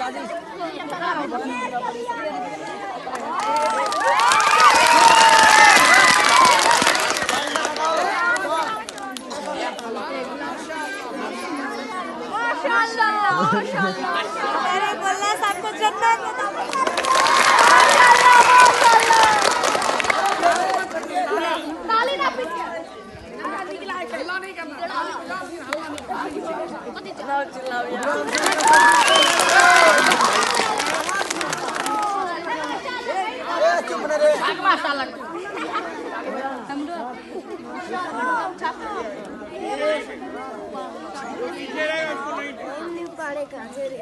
मेरे बोलने सबको जन्नत ताली ना पीछे हल्ला नहीं करना चिल्लाओ यार चुप न रे माशाल्लाह हम दो पाड़े का जेरे